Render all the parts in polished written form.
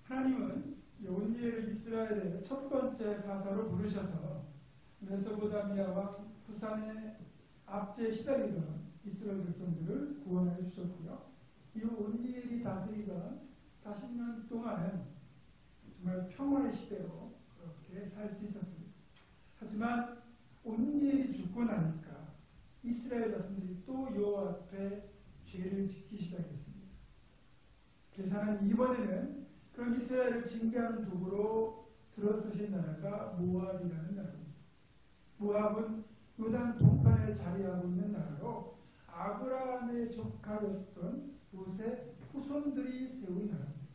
하나님은 온니엘을 이스라엘의 첫 번째 사사로 부르셔서 메소포타미아 왕 후산의 압제에 시달리던 이스라엘 백성들을 구원해 주셨고요. 이 온니엘이 다스리던 40년 동안은 정말 평화의 시대로 그렇게 살 수 있었습니다. 하지만 온니엘이 죽고 나니까 이스라엘 자손들이 또 여호와 앞에 죄를 짓기 시작했습니다. 그래서 하나님 이번에는 그런 이스라엘을 징계하는 도구로 들어서신 나라가 모압이라는 나라입니다. 모압은 요단 동편에 자리하고 있는 나라로 아브라함의 조카였던 롯의 후손들이 세운 나라입니다.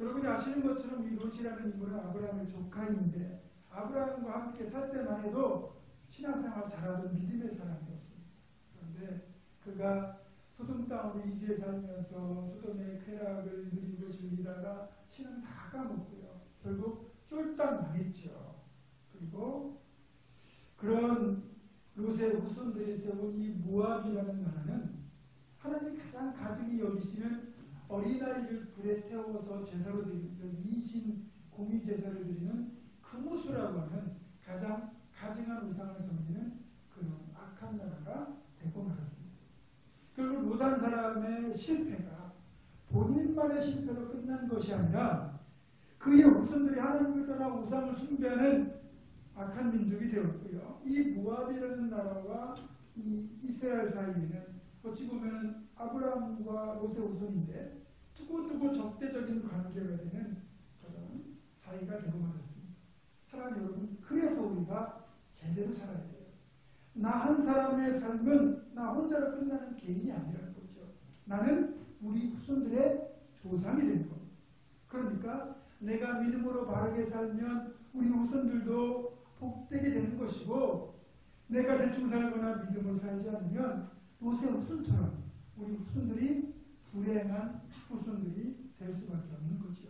여러분이 아시는 것처럼 이 롯이라는 인물은 아브라함의 조카인데 아브라함과 함께 살 때만 해도 신앙생활 잘하던 믿음의 사람이었습니다. 그런데 그가 소돔 땅으로 이주해 살면서 소돔의 쾌락을 누리고 즐기다가 신앙 다 까먹고요. 결국 쫄딱 망했죠. 그리고 그런 롯의 후손들이 세운 이 모압이라는 나라는 하나님이 가장 가증히 여기시는 어린아이를 불에 태워서 제사로 드리는 인신 공의 제사를 드리는 금우수라고 하는 가장 가증한 우상을 섬기는 그런 악한 나라가 되고 말았습니다. 결국 롯 한 사람의 실패가 본인만의 실패로 끝난 것이 아니라 그의 후손들이 하나님을 떠나 우상을 숭배하는 악한 민족이 되었고요. 이 모압이라는 나라와 이 이스라엘 사이에는 어찌 보면 아브라함과 롯의 후손인데 두고두고 적대적인 관계가 되는 그런 사이가 되고 말았습니다. 사랑하는 여러분, 그래서 우리가 제대로 살아야 돼요. 나 한 사람의 삶은 나 혼자로 끝나는 개인이 아니라는 거죠. 나는 우리 후손들의 조상이 되는 겁니다. 그러니까 내가 믿음으로 바르게 살면 우리 후손들도 복되게 되는 것이고 내가 대충 살거나 믿음으로 살지 않으면 롯의 후손처럼 우리 후손들이 불행한 후손들이 될 수밖에 없는 거죠.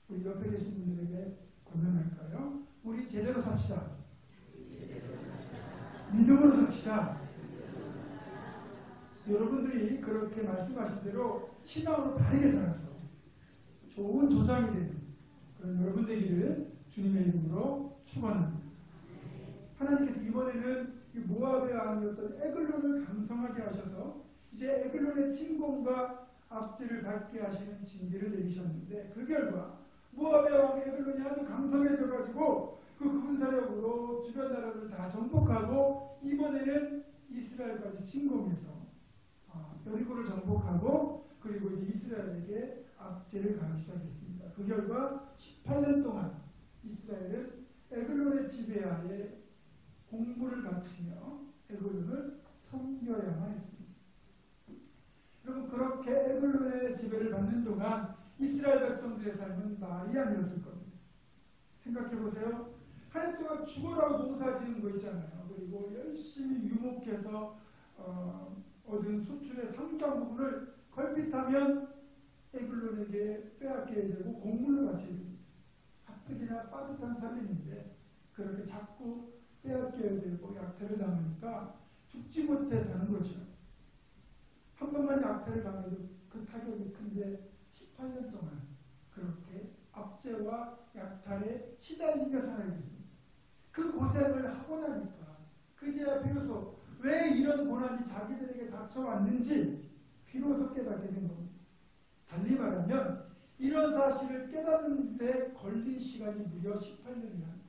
우리 옆에 계신 분들에게 권면할까요? 우리 제대로 삽시다. 믿음으로 삽시다. 여러분들이 그렇게 말씀하신 대로 신앙으로 바르게 살아서 좋은 조상이 되는 그런 여러분 되기를 주님의 이름으로 축원합니다. 하나님께서 이번에는 이 모압의 왕이었던 에글론을 강성하게 하셔서 이제 에글론의 침공과 압제를 받게 하시는 징계를 내리셨는데 그 결과 모압의 왕 에글론이 아주 강성해져 가지고 그 군사력으로 주변 나라들을 다 정복하고 이번에는 이스라엘까지 침공해서 여리고를 정복하고 그리고 이제 이스라엘에게 압제를 가하기 시작했습니다. 그 결과 18년 동안 이스라엘은 에글론의 지배하에 공물을 바치며 에글론을 섬겨야만 했습니다. 여러분, 그렇게 에글론의 지배를 받는 동안 이스라엘 백성들의 삶은 말이 아니었을 겁니다. 생각해 보세요. 한 해 동안 죽어라고 농사 지은 거 있잖아요. 그리고 열심히 유목해서 얻은 수출의 상당 부분을 걸핏하면 에글론에게 빼앗겨야 되고 공물로 바쳐야 됩니다. 가뜩이나 빠듯한 삶인데 그렇게 자꾸 빼앗겨야 되고 약탈을 당하니까 죽지 못해 사는 거죠. 한 번만 약탈을 당해도 그 타격이 큰데 18년 동안 그렇게 압제와 약탈에 시달리며 살아야 됐습니다. 그 고생을 하고 나니까 그제야 비로소 왜 이런 고난이 자기들에게 닥쳐왔는지 비로소 깨닫게 된 겁니다. 달리 말하면 이런 사실을 깨닫는 데 걸린 시간이 무려 18년이랍니다.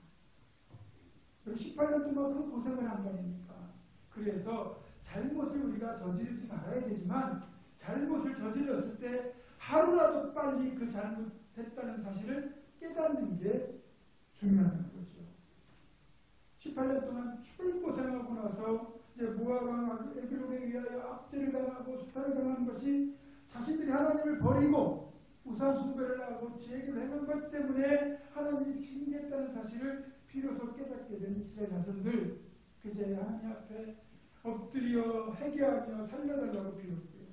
18년 동안 그 고생을 한 거 아닙니까? 그래서 잘못을 우리가 저지르지 말아야 되지만 잘못을 저질렀을 때 하루라도 빨리 그 잘못했다는 사실을 깨닫는 게 중요한 거죠. 18년 동안 죽을 고생하고 나서 이제 모압 에글론에 의하여 압제를 당하고 수탈을 당한 것이 자신들이 하나님을 버리고 우상 숭배를 하고 죄를 행한 것 때문에 하나님이 징계했다는 사실을 비로소 깨닫게 된 이스라엘 자손들, 그제 하나님 앞에 엎드려 회개하며 살려달라고 빌었고요.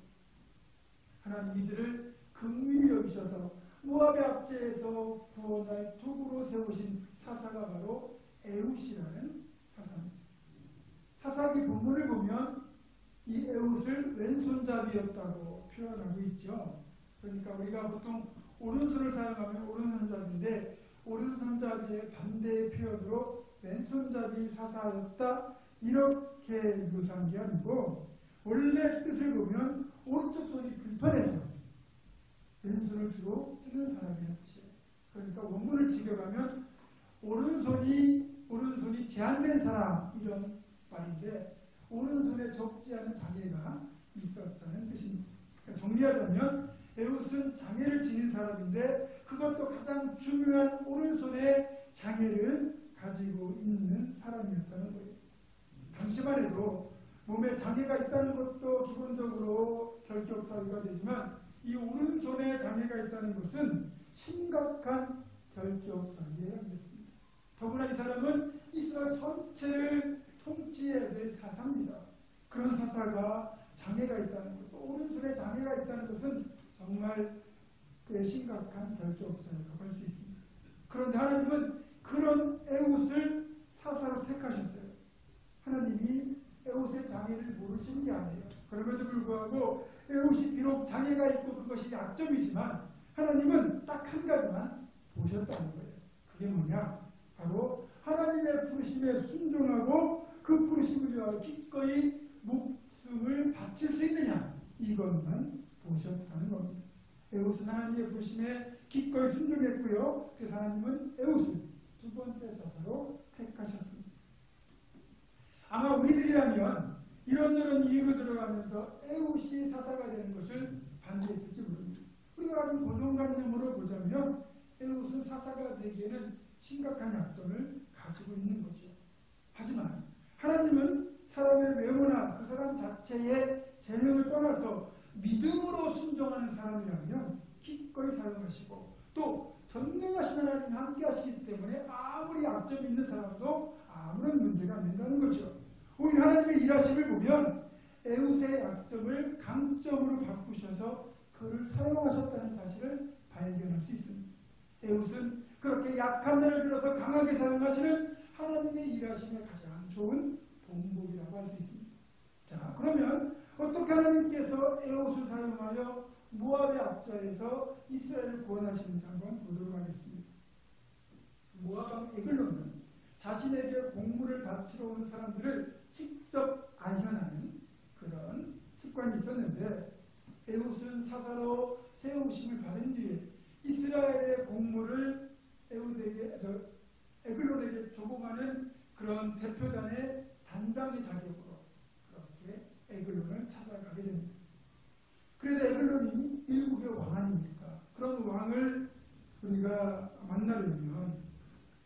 하나님 이들을 긍휼히 여기셔서 모압의 압제에서 구원할 도구로 세우신 사사가 바로 에훗이라는 사사입니다. 사사기 본문을 보면 이 에훗을 왼손잡이였다고 표현하고 있죠. 그러니까 우리가 보통 오른손을 사용하면 오른손잡이인데 오른손잡이의 반대의 표현으로 왼손잡이 사사였다 이렇게 묘사한 게 아니고 원래 뜻을 보면 오른쪽 손이 불편해서 왼손을 주로 쓰는 사람이라는 뜻이에요. 그러니까 원문을 직역하면 오른손이 제한된 사람 이런 말인데 오른손에 적지 않은 장애가 있었다는 뜻입니다. 그러니까 정리하자면 에웃은 장애를 지닌 사람인데 그것도 가장 중요한 오른손에 장애를 가지고 있는 사람이었다는 거예요. 당시만 해도 몸에 장애가 있다는 것도 기본적으로 결격 사유가 되지만 이 오른손에 장애가 있다는 것은 심각한 결격 사유에 해당됐습니다. 더구나 이 사람은 이스라엘 전체를 통치해야 될 사사입니다. 그런 사사가 장애가 있다는 것, 또 오른손에 장애가 있다는 것은 정말 꽤 심각한 결격 사유라고 할 수 있습니다. 그런데 하나님은 그런 에웃을 사사로 택하셨어요. 하나님이 에웃의 장애를 모르시는 게 아니에요. 그럼에도 불구하고 에웃이 비록 장애가 있고 그것이 약점이지만 하나님은 딱 한 가지만 보셨다는 거예요. 그게 뭐냐? 바로 하나님의 부르심에 순종하고 그 부르심을 위하여 기꺼이 목숨을 바칠 수 있느냐? 이것만 보셨다는 겁니다. 에웃은 하나님의 부르심에 기꺼이 순종했고요. 그래서 하나님은 에웃을 두 번째 사사로 택하셨습니다. 아마 우리들이라면 이런저런 이유로 들어가면서 에웃이 사사가 되는 것을 반대했을지 모릅니다. 우리가 가진 고정관념으로 보자면 에웃은 사사가 되기에는 심각한 약점을 가지고 있는 거죠. 하지만 하나님은 사람의 외모나 그 사람 자체의 재능을 떠나서 믿음으로 순종하는 사람이라면 기꺼이 사용하시고 또 전능하신 하나님 함께 하시기 때문에 아무리 약점이 있는 사람도 아무런 문제가 안 된다는 거죠. 오히려 하나님의 일하심을 보면 에웃의 약점을 강점으로 바꾸셔서 그를 사용하셨다는 사실을 발견할 수 있습니다. 에웃은 그렇게 약한 면을 들어서 강하게 사용하시는 하나님의 일하심의 가장 좋은 본보기라고 할 수 있습니다. 자, 그러면 어떻게 하나님께서 에웃을 사용하여 모압의 압자에서 이스라엘을 구원하시는지 한번 보도록 하겠습니다. 모압 왕 에글론은 자신에게 공물을 바치러 온 사람들을 직접 아현하는 그런 습관이 있었는데 에웃은 사사로 세우심을 받은 뒤에 이스라엘의 공물을 에글론에게 조공하는 그런 대표단의 단장의 자격으로 그렇게 에글론을 찾아가게 됩니다. 그래도 에글론이 일국의 왕 아닙니까? 그런 왕을 우리가 만나려면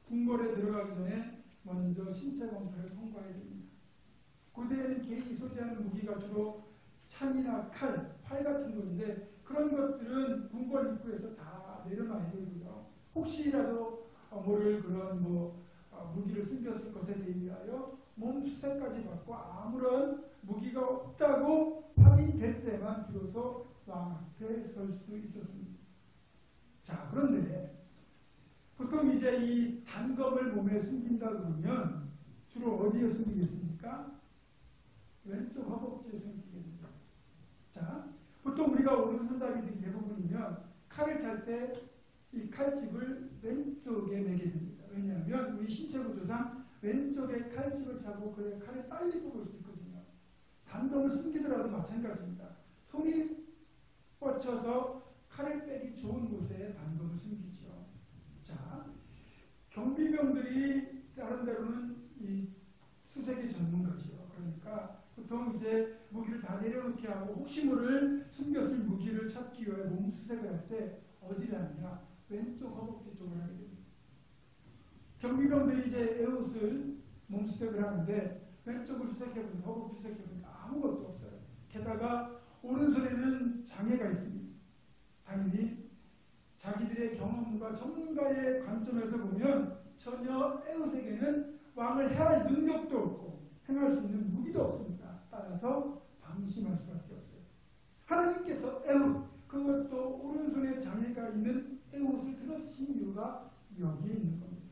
궁궐에 들어가기 전에 먼저 신체 검사를 통과해야 됩니다. 고대에는 개인이 소지하는 무기가 주로 창이나 칼, 활 같은 건데 그런 것들은 궁궐 입구에서 다 내려놔야 되고요. 혹시라도 모를 그런 무기를 숨겼을 것에 대비하여 몸 수색까지 받고 아무런 무기가 없다고 확인될 때만 비로소 왕 앞에 설 수 있었습니다. 자, 그런데 보통 이제 이 단검을 몸에 숨긴다 그러면 주로 어디에 숨기겠습니까? 왼쪽 허벅지에 숨기게 됩니다. 자, 보통 우리가 오른손잡이들이 대부분이면 칼을 찰 때 이 칼집을 왼쪽에 매게 됩니다. 왜냐하면 우리 신체 구조상 왼쪽에 칼집을 차고 그래 칼을 빨리 뽑을 수 있거든요. 단검을 숨기더라도 마찬가지입니다. 손이 뻗쳐서 칼을 빼기 좋은 곳에 단검을 숨기죠. 자, 경비병들이 다른 데로는 이 수색의 전문가지요. 그러니까 보통 이제 무기를 다 내려놓게 하고 혹시 모를 숨겼을 무기를 찾기 위해 몸 수색을 할 때 어디를 하느냐? 왼쪽 허벅지 쪽을 하게 됩니다. 경비병들이 이제 에웃을 몸 수색을 하는데 왼쪽을 수색해보니까 허벅지 수색해보니까 아무것도 없어요. 게다가 오른손에는 장애가 있습니다. 당연히 자기들의 경험과 전문가의 관점에서 보면 전혀 에웃에게는 왕을 해할 능력도 없고 행할 수 있는 무기도 없습니다. 따라서 방심할 수밖에 없어요. 하나님께서 에웃, 그것도 오른손에 장애가 있는 에웃을 들어주신 이유가 여기에 있는 겁니다.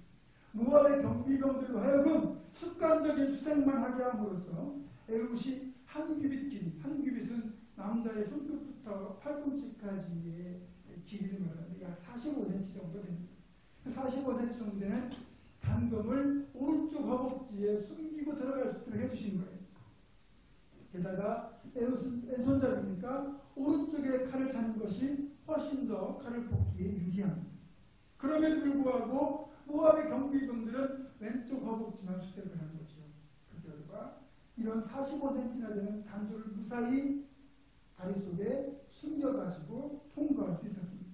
모압의 경비병들로 하여금 습관적인 수색만 하게 함으로써 에웃이 한 규빗 긴, 한 규빗은 남자의 손끝부터 팔꿈치까지의 길이를 말하는데 약 45cm 정도 됩니다. 45cm 정도 되는 단검을 오른쪽 허벅지에 숨기고 들어갈 수 있도록 해주신 거예요. 게다가 에웃은 왼손잡이니까 오른쪽에 칼을 차는 것이 훨씬 더 칼을 뽑기에 유리합니다. 그럼에도 불구하고 모압의 경비병들은 왼쪽 허벅지만 수색을 한 거죠. 그 결과 이런 45cm나 되는 단도를 무사히 다리 속에 숨겨가지고 통과할 수 있었습니다.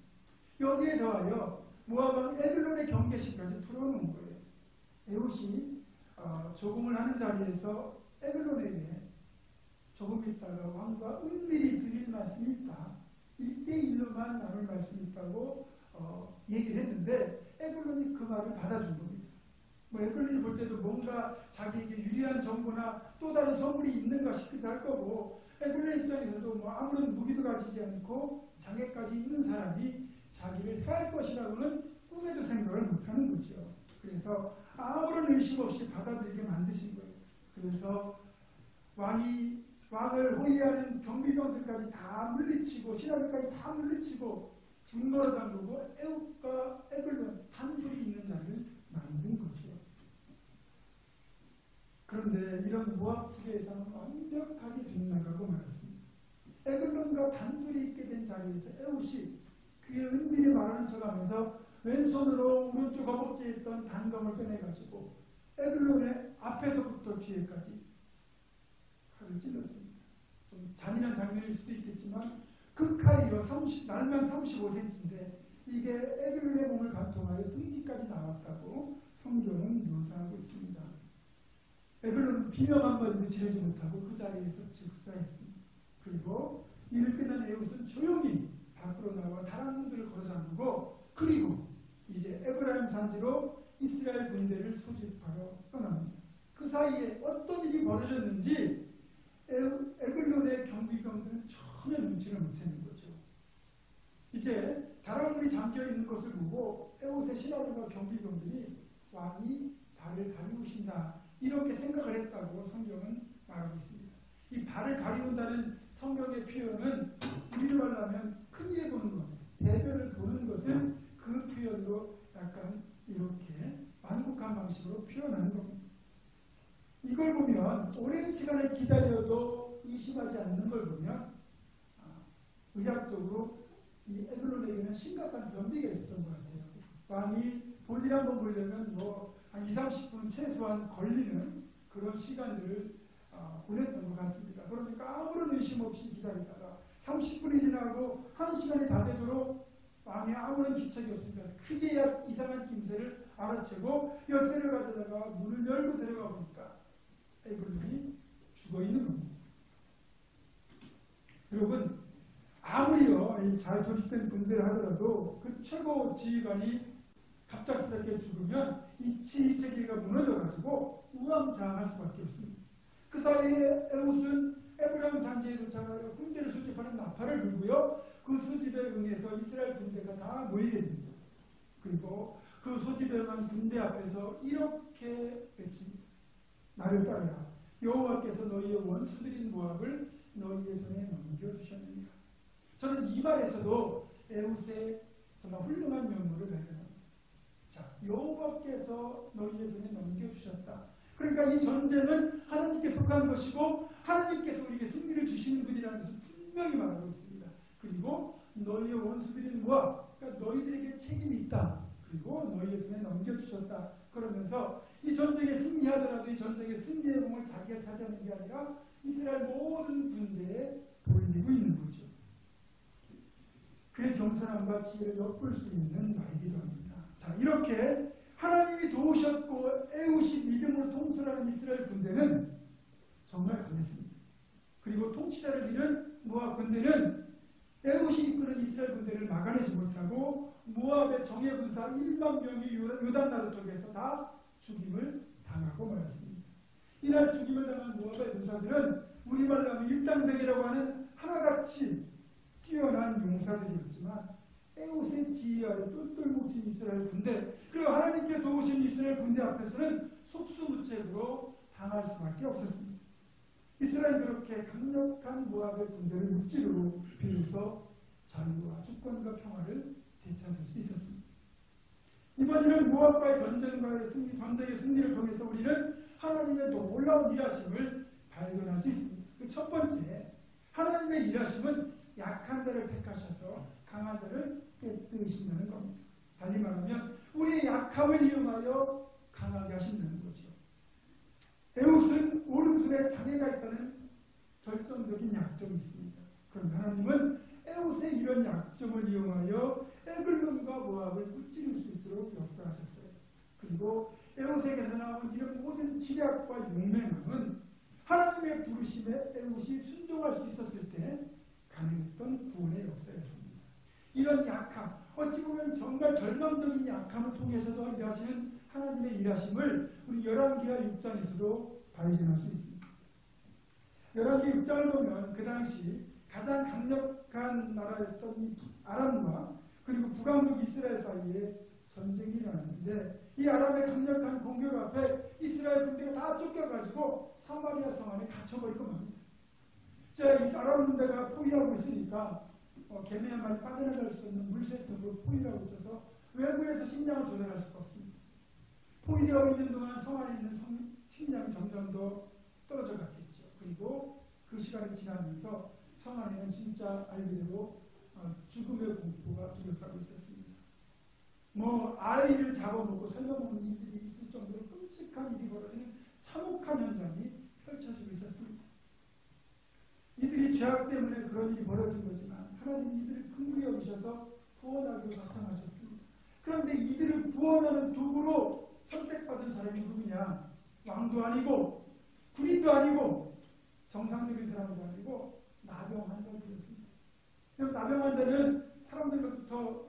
여기에 더하여 모압은 에글론의 경계시까지 풀어놓은 거예요. 에웃이 조공을 하는 자리에서 에글론에게 조금 있다가 왕과 은밀히 드릴 말씀이 있다. 1대1로만 나눌 말씀이 있다고 얘기를 했는데 에글론이 그 말을 받아준 겁니다. 뭐 에글론이 볼 때도 뭔가 자기에게 유리한 정보나 또 다른 선물이 있는가 싶기도 할 거고 에글론 입장에서도 뭐 아무런 무기도 가지지 않고 장애까지 있는 사람이 자기를 해할 것이라고는 꿈에도 생각을 못하는 거죠. 그래서 아무런 의심 없이 받아들이게 만드신 거예요. 그래서 왕을 호위하는 경비병들까지 다 물리치고 신하들까지 다 물리치고 증거로 잠그고 에웃과 에글론 단둘이 있는 자리를 만든 거죠. 그런데 이런 모압 측에서는 완벽하게 빗나가고 말았습니다. 에글론과 단둘이 있게 된 자리에서 에웃이 그의 은밀히 말하는 척하면서 왼손으로 오른쪽 허벅지에 있던 단검을 꺼내가지고 에글론의 앞에서부터 뒤에까지 칼을 찔렀습니다. 좀 잔인한 장면일 수도 있겠지만 그 칼이 날만 35cm인데 이게 에글론의 몸을 관통하여 등뒤까지 나왔다고 성경은 묘사하고 있습니다. 에글론은 비명 한마디도 지르지 못하고 그 자리에서 즉사했습니다. 그리고 이를 끝난 에웃은 조용히 밖으로 나와 다른 문들을 걸어 잠그고 그리고 이제 에브라임 산지로 이스라엘 군대를 소집하러 떠납니다. 그 사이에 어떤 일이 벌어졌는지 에글론의 경비병들은 전혀 눈치를 못 채는 거죠. 이제 다락문이 잠겨있는 것을 보고 에웃의 신하들과 경비병들이 왕이 발을 가리우신다 이렇게 생각을 했다고 성경은 말하고 있습니다. 이 발을 가리운다는 성경의 표현은 우리로 말하면 큰일에 보는 것, 대변을 보는 것을 그 표현으로 약간 이렇게 완곡한 방식으로 표현하는 겁니다. 이걸 보면 오랜 시간을 기다려도 의심하지 않는 걸 보면 의학적으로 이 에글론에게는 심각한 변비가 있었던 것 같아요. 왕이 볼일 한번 보려면 한 20-30분 최소한 걸리는 그런 시간들을 보냈던 것 같습니다. 그러니까 아무런 의심 없이 기다리다가 30분이 지나고 1시간이 다 되도록 왕에 아무런 기척이 없으니까 그제야 이상한 낌새를 알아채고 열쇠를 가져다가 문을 열고 들어가 보니까 에글론이 죽어있는 겁니다. 여러분 아무리요 잘 조직된 군대를 하더라도 그 최고 지휘관이 갑작스럽게 죽으면 이 지휘체계가 무너져가지고 우왕좌왕할 수밖에 없습니다. 그 사이에 에웃은 에브라임 산지에 도착하여 군대를 수집하는 나팔을 불고요. 그 수집에 응해서 이스라엘 군대가 다 모이게 됩니다. 그리고 그 소집에 응한 군대 앞에서 이렇게 외칩니다. 나를 따르라. 여호와께서 너희의 원수들인 모압을 너희의 손에 넘겨주셨느니라. 저는 이 말에서도 에웃의 정말 훌륭한 면모를 발견합니다. 자, 여호와께서 너희의 손에 넘겨주셨다. 그러니까 이 전쟁은 하나님께 속한 것이고 하나님께서 우리에게 승리를 주시는 분이라는 것을 분명히 말하고 있습니다. 그리고 너희의 원수들인 모압, 그러니까 너희들에게 책임이 있다. 그리고 너희의 손에 넘겨주셨다. 그러면서 이 전쟁에 승리하더라도 이 전쟁의 승리의 공을 자기가 차지하는 게 아니라 이스라엘 모든 군대에 돌리고 있는 거죠. 그의 겸손함과 지혜를 엿볼 수 있는 말이기도 합니다. 자, 이렇게 하나님이 도우셨고 에웃이 믿음으로 통솔하는 이스라엘 군대는 정말 강했습니다. 그리고 통치자를 잃은 모압 군대는 에웃이 이끄는 이스라엘 군대를 막아내지 못하고 모압의 정예 군사 1만 명이 요단나루 쪽에서 다 죽임을 당하고 말았습니다. 이날 죽임을 당한 모압의 군사들은 우리말로 하면 일당백이라고 하는 하나같이 뛰어난 용사들이었지만 에웃의 지휘 아래 똘똘 뭉친 이스라엘 군대, 그리고 하나님께 도우신 이스라엘 군대 앞에서는 속수무책으로 당할 수밖에 없었습니다. 이스라엘이 그렇게 강력한 모압의 군대를 육지로 비로소 자유와 주권과 평화를 되찾을 수 있었습니다. 이번 일은 모압과의 전쟁의 승리를 통해서 우리는 하나님의 놀라운 일하심을 발견할 수 있습니다. 그 첫 번째, 하나님의 일하심은 약한 자를 택하셔서 강한 자를 깨뜨리신다는 겁니다. 달리 말하면 우리의 약함을 이용하여 강하게 하신다는 거죠. 에웃은 오른손에 장애가 있다는 결정적인 약점이 있습니다. 그럼 하나님은 에웃의 이런 약점을 이용하여 에글론과 모압을 무찌를 수 있도록 역사하셨어요. 그리고 에웃에게서 나온 이런 모든 지략과 용맹은 하나님의 부르심에 에웃이 순종할 수 있었을 때 가능했던 구원의 역사였습니다. 이런 약함, 어찌 보면 정말 절망적인 약함을 통해서도 일하시는 하나님의 일하심을 우리 열왕기하 6장에서도 발견할 수 있습니다. 열왕기 6장을 보면 그 당시 가장 강력한 나라였던 이 아람과 그리고 북왕국 이스라엘 사이에 전쟁이 일어났는데 이 아람의 강력한 공격 앞에 이스라엘 군대가 다 쫓겨가지고 사마리아 성 안에 갇혀버리고 맙니다. 이 아람 군대가 포위하고 있으니까 개미 한 마리 빠져나갈 수 없는 물샘터로 포위하고 있어서 외부에서 식량을 조달할 수가 없습니다. 포위되어 있는 동안 성 안에 있는 식량이 점점 더 떨어져 갔겠죠. 그리고 그 시간이 지나면서 성 안에는 진짜 알기대로 죽음의 공포가 둘러싸고 있었습니다. 아이를 잡아먹고 살려먹는 일들이 있을 정도로 끔찍한 일이 벌어지는 참혹한 현장이 펼쳐지고 있었습니다. 이들이 죄악 때문에 그런 일이 벌어진 거지만 하나님이 이들을 긍휼히 여기셔서 구원하기로 작정하셨습니다. 그런데 이들을 구원하는 도구로 선택받은 사람이 누구냐? 왕도 아니고 군인도 아니고 정상적인 사람도 아니고 나병 환자들이었습니다. 나병 환자는 사람들로부터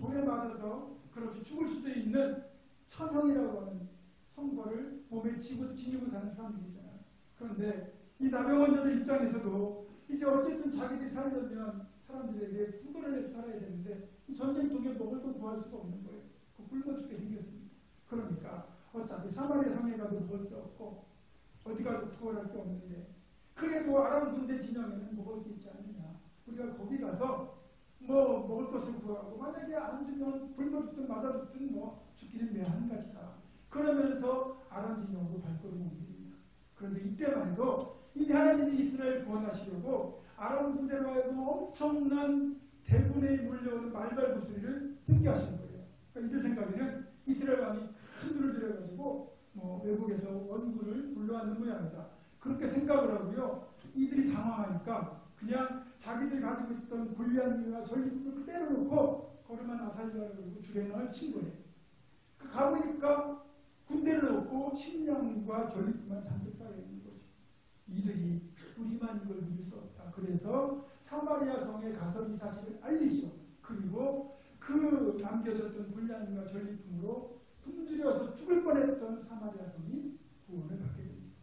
돌에 맞아서 그렇게 죽을 수도 있는 천형이라고 하는 형벌을 몸에 지니고 다는 사람들이잖아요. 그런데 이 나병 환자들 입장에서도 이제 어쨌든 자기들이 살려면 사람들에게 구걸을 해서 살아야 되는데 이 전쟁통에 먹을 걸 구할 수가 없는 거예요. 굶어 죽게 생겼습니다. 그러니까 어차피 사마리아 성에 가도 먹을 게 없고 어디 가도 구걸할 게 없는데 그래도 아람 군대 진영에는 먹을 게 있지 않느냐. 우리가 거기 가서 먹을 것을 구하고 만약에 안 주면 굶어 죽든 맞아 죽든 죽기는 매 한 가지다. 그러면서 아람 진영으로 발걸음 옮깁니다. 그런데 이때만 해도 이미 하나님이 이스라엘을 구원하시려고 아람 군대로 하여금 엄청난 대군에 몰려오는 말발구스리를 듣게 하신 거예요. 그러니까 이들 생각에는 이스라엘 왕이 큰 돈을 들여가지고 외국에서 원군을 불러왔는 모양이다. 그렇게 생각을 하고요. 이들이 당황하니까 그냥 자기들이 가지고 있던 불리한미와 전리품을 그대로 놓고 거름한 아살리아를 그리고 주랭랑을 친 거예요. 가보니까 군대를 놓고 식량과 전리품만 잔뜩 쌓여있는 거죠. 이들이 우리만 이걸 누릴 수 없다. 그래서 사마리아 성에 가서 이 사실을 알리죠. 그리고 그 남겨졌던 불량과 전리품으로 굶주려서 죽을 뻔했던 사마리아 성이 구원을 받게 됩니다.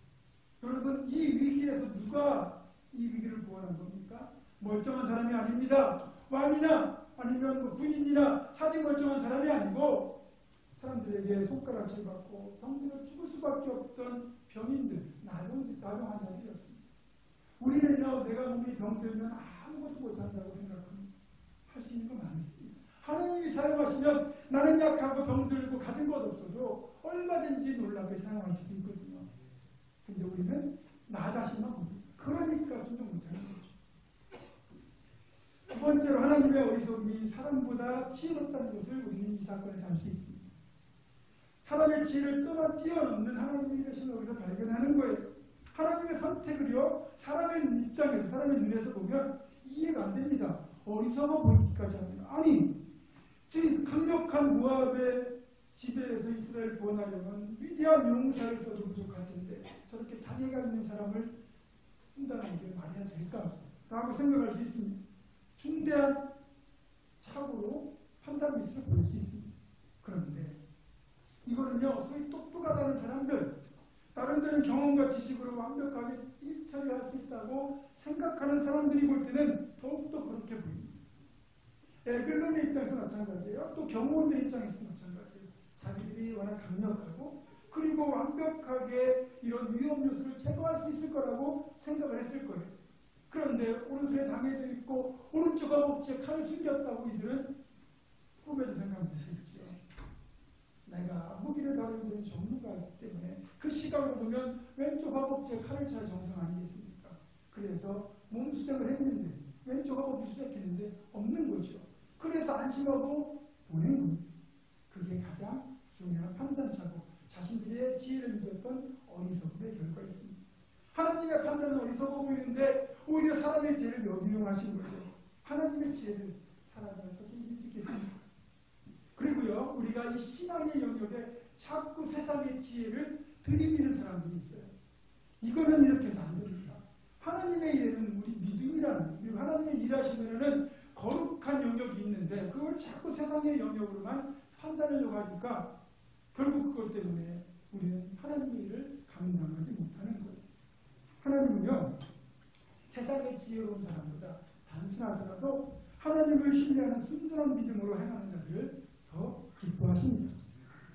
여러분, 이 위기에서 누가 이 위기를 구원한 겁니까? 멀쩡한 사람이 아닙니다. 왕이나 아니면 군인이나 사직 멀쩡한 사람이 아니고 사람들에게 손가락질 받고 병들어 죽을 수밖에 없던 병인들, 나병 환자들이었습니다. 우리는요, 내가 몸이 병들면 아무것도 못한다고 생각합니다. 할 수 있는 거 많습니다. 하나님이 사용하시면 나는 약하고 병들고 가진 것 없어도 얼마든지 놀랍게 사용하실 수 있거든요. 근데 우리는 나 자신만 봅니다. 그러니까 순종 못하는 거죠. 두 번째로 하나님의 어리석음이 사람보다 지혜롭다는 것을 우리는 이 사건에서 알 수 있습니다. 사람의 지혜를 뛰어넘는 하나님의 계심을 여기서 발견하는 거예요. 하나님의 선택을요, 사람의 입장에서, 사람의 눈에서 보면 이해가 안 됩니다. 어리석어 보이기까지 합니다. 아니, 지금 강력한 모압의 지배에서 이스라엘 구원하려면 위대한 용사를 써도 부족할 텐데 저렇게 자기가 있는 사람을 쓴다는 게 말이나 될까? 라고 생각할 수 있습니다. 중대한 착오로 판단 미스를 보일 수 있습니다. 그런데 이거는요, 소위 똑똑하다는 사람들, 다른 데는 경험과 지식으로 완벽하게 일처리할 수 있다고 생각하는 사람들이 볼 때는 더욱더 그렇게 보입니다. 에글론의 입장에서 마찬가지예요. 또 경호원들 입장에서도 마찬가지예요. 자기들이 워낙 강력하고 그리고 완벽하게 이런 위험 요소를 제거할 수 있을 거라고 생각을 했을 거예요. 그런데 오른손에 장애도 있고 오른쪽 허벅지에 칼을 숨겼다고 이들은 꿈에도 생각 못했죠. 내가 무기를 다루는 데는 전문가이기 때문에 그 시각으로 보면 왼쪽 허벅지에 칼을 찰 정성 아니겠습니까? 그래서 몸수색을 했는데 왼쪽 허벅지 수색했는데 없는 거죠. 그래서 안심하고 보낸 겁니다. 그게 가장 중요한 판단차고 자신들의 지혜를 믿었던 어리석음의 결과였습니다. 하나님의 판단은 어리석어 보이는데 오히려 사람의 지혜를 역이용하신 거죠. 하나님의 지혜를 사람이 어떻게 이길 수 있겠습니까? 그리고요, 우리가 이 신앙의 영역에 자꾸 세상의 지혜를 들이미는 사람들이 있어요. 이거는 이렇게 해서 안 됩니다. 하나님의 일에는 우리 믿음이라는, 그리고 하나님의 일하시면은 거룩한 영역이 있는데 그걸 자꾸 세상의 영역으로만 판단하려고 하니까 결국 그것 때문에 우리는 하나님의 일을 감당하지 못하는 거예요. 하나님은요, 세상의 지혜로운 사람보다 단순하더라도 하나님을 신뢰하는 순전한 믿음으로 행하는 자들을 더 기뻐하십니다.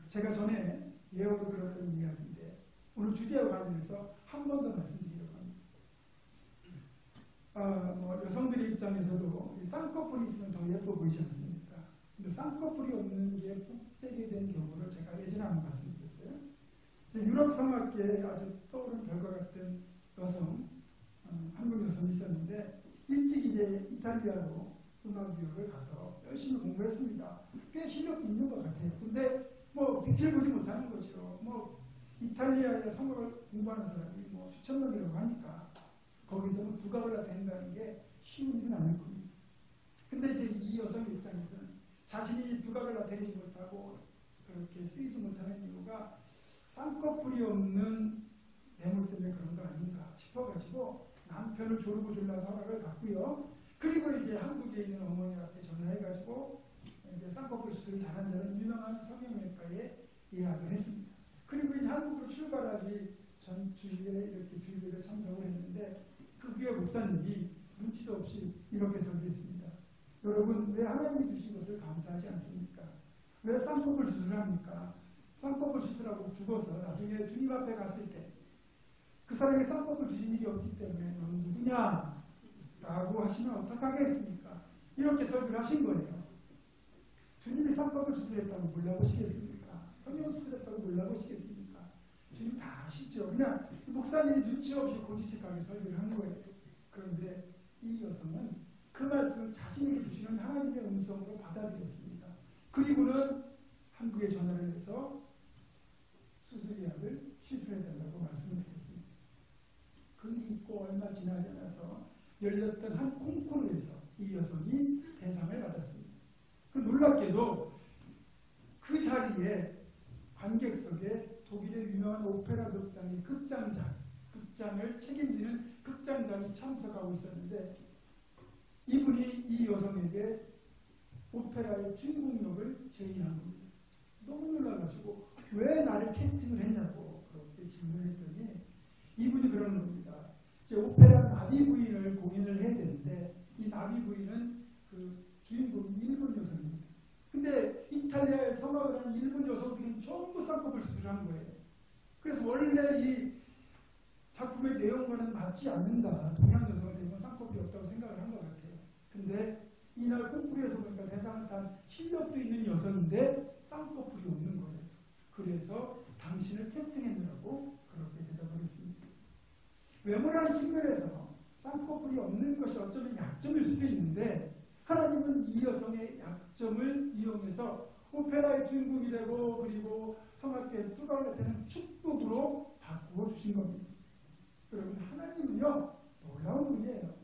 제가 전에 예언으로 들었던 이야기인데 오늘 주제와 관련해서 한 번 더 말씀드리려고 합니다. 여성들의 입장에서도 쌍꺼풀이 있으면 더 예뻐 보이지 않습니까? 근데 쌍꺼풀이 없는 게 복되게 된 경우를 제가 예전에 한번 말씀드렸어요. 유럽 성악계에 아주 떠오른 별과 같은 여성, 한국 여성이 있었는데 일찍 이제 이탈리아로 음악 유학을 가서 열심히 공부했습니다. 꽤 실력이 있는 것 같아요. 근데 뭐 빛을 보지 못하는 거죠. 뭐 이탈리아에 성악을 공부하는 사람이 뭐 수천 명이라고 하니까 거기서 뭐 두각을 나타낸다는 게 쉬운 일은 아닐 겁니다. 근데 이제 이 여성의 입장에서는 자신이 두각을 나타내지 못하고 그렇게 쓰이지 못하는 이유가 쌍꺼풀이 없는 매물 때문에 그런 거 아닌가 싶어가지고 남편을 조르고 졸라서 허락을 받고요. 그리고 이제 한국에 있는 어머니한테 전화해가지고 이제 쌍꺼풀 수술을 잘한다는 유명한 성형외과에 예약을 했습니다. 그리고 이제 한국으로 출발하기 전 주일에 이렇게 주일에 참석을 했는데 그 교회 목사님이 눈치도 없이 이렇게 설교했습니다. 여러분, 왜 하나님이 주신 것을 감사하지 않습니까? 왜 쌍꺼풀 수술을 합니까? 쌍꺼풀 수술하고 죽어서 나중에 주님 앞에 갔을 때 그 사람이 쌍꺼풀 주신 일이 없기 때문에 너는 누구냐? 라고 하시면 어떡하겠습니까? 이렇게 설교를 하신 거예요. 주님이 쌍꺼풀 수술했다고 몰라보시겠습니까? 성형 수술했다고 몰라보시겠습니까? 주님 다 아시죠? 그냥 목사님이 눈치 없이 고지식하게 설교를 한 거예요. 그런데 이 여성은 그 말씀을 자신에게 주시는 하나님의 음성으로 받아들였습니다. 그리고는 한국에 전화를 해서 수술 예약을 취소해달라고 말씀을 드렸습니다. 그 있고 얼마 지나지 않아서 열렸던 한 콩쿠르에서 이 여성이 대상을 받았습니다. 그 놀랍게도 그 자리에 관객석에 독일의 유명한 오페라 극장의 극장을 책임지는 극장장이 참석하고 있었는데 이분이 이 여성에게 오페라의 주인공 역을 제의한 겁니다. 너무 놀라가지고 왜 나를 캐스팅을 했냐고 그렇게 질문했더니 이분이 그러는 겁니다. 이제 오페라 나비 부인을 공연을 해야 되는데 이 나비 부인은 그 주인공이 일본 여성입니다. 근데 이탈리아에 성악을 한 일본 여성들은 전부 쌍꺼풀 수술을 한 거예요. 그래서 원래 이 작품의 내용과는 맞지 않는다. 동양 여성은 대부분 쌍꺼풀이 없다고 생각을 한 것 같아요. 근데 이날 콩쿠르에서 보니까 대상을 탄 실력도 있는 여성인데 쌍꺼풀이 없는 거예요. 그래서 당신을 캐스팅했느라고 그렇게 대답을 했습니다. 외모라는 측면에서 쌍꺼풀이 없는 것이 어쩌면 약점일 수도 있는데 하나님은 이 여성의 약점을 이용해서 오페라의 주인공이 되고 그리고 성악계의 뚜껑을 나타내는 축복으로 바꾸어 주신 겁니다. 여러분, 하나님은요 놀라운 분이에요.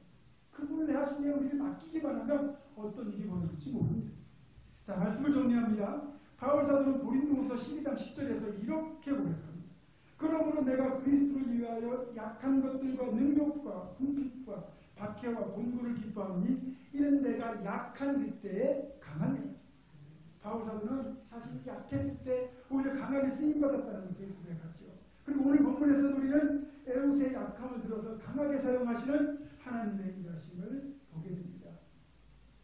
그분을 하시며 우리를 맡기기만 하면 어떤 일이 벌어질지 모릅니다. 자, 말씀을 정리합니다. 바울 사도는 고린도후서 12장 10절에서 이렇게 고백합니다. 그러므로 내가 그리스도를 위하여 약한 것들과 능력과 궁핍과 박해와 곤고를 기뻐하니 이는 내가 약한 그때에 강함이다. 바울 사도는 자신이 약했을 때 오히려 강하게 쓰임받았다는 것을 고백하죠. 그리고 오늘 본문에서 우리는 에웃의 약함을 들어서 강하게 사용하시는 하나님의 일하심을 보게 됩니다.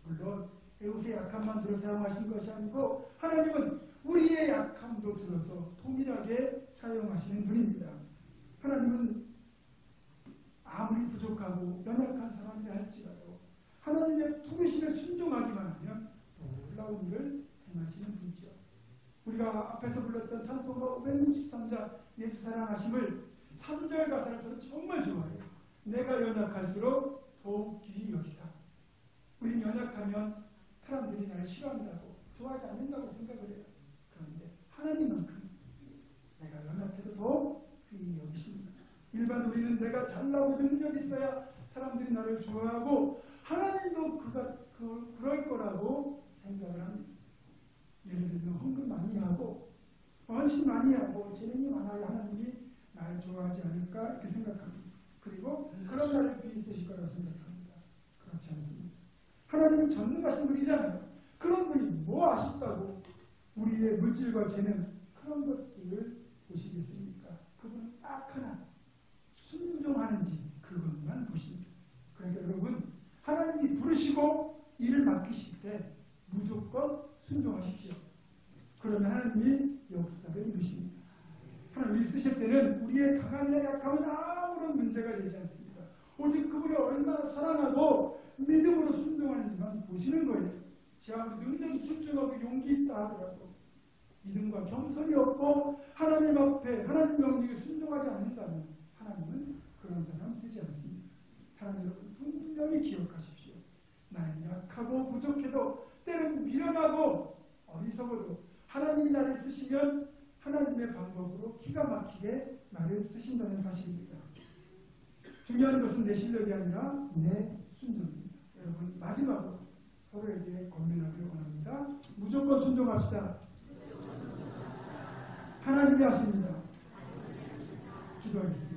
물론 에웃의 약함만 들어 사용하신 것이 아니고 하나님은 우리의 약함도 들어서 동일하게 사용하시는 분입니다. 하나님은 아무리 부족하고 연약한 사람이 할지라도 하나님의 부르심에 순종하기만 하면 놀라운 일을 행하시는 분이죠. 우리가 앞에서 불렀던 찬송가 563장 예수 사랑하심을 3절 가사를 저는 정말 좋아해요. 내가 연약할수록 더욱 귀히 여기사. 우린 연약하면 사람들이 나를 싫어한다고 좋아하지 않는다고 생각을 해요. 그런데 하나님만큼 내가 연약해도 더 귀히 여기십니다. 일반 우리는 내가 잘나고 능력 있어야 사람들이 나를 좋아하고 하나님도 그럴 거라고 생각을 합니다. 예를 들면 헌금 많이 하고 헌신 많이 하고 재능이 많아야 하나님이 날 좋아하지 않을까 이렇게 생각합니다. 그리고 그런 나를 귀히 쓰실 거라고 생각합니다. 그렇지 않습니다. 하나님은 전능하신 분이잖아요. 그런 분이 뭐 아쉽다고 우리의 물질과 재능 그런 것들을 보시겠습니까? 그분은 딱 하나 순종하는지 그것만 보십니다. 그러니까 여러분 하나님이 부르시고 일을 맡기실 때 무조건 순종하십시오. 그러면 하나님이 역사를 이루십니다. 하나님이 쓰실 때는 우리의 강함이나 약함은 아무런 문제가 되지 않습니다. 오직 그분이 얼마나 사랑하고 믿음으로 순종하는지만 보시는 거예요. 제 아무리 능력이 출중하고 용기 있다 하더라도 믿음과 겸손이 없고 하나님 앞에 하나님 명령에 순종하지 않는다면 하나님은 그런 사람 쓰지 않습니다. 사랑 여러분 분명히 기억하십시오. 나는 약하고 부족해도 때로는 미련하고 어리석어도 하나님이 나를 쓰시면 하나님의 방법으로 기가 막히게 나를 쓰신다는 사실입니다. 중요한 것은 내 실력이 아니라 내 순종입니다. 여러분 마지막으로 서로에게 권면하기를 원합니다. 무조건 순종합시다. 하나님이 하십니다. 기도하겠습니다.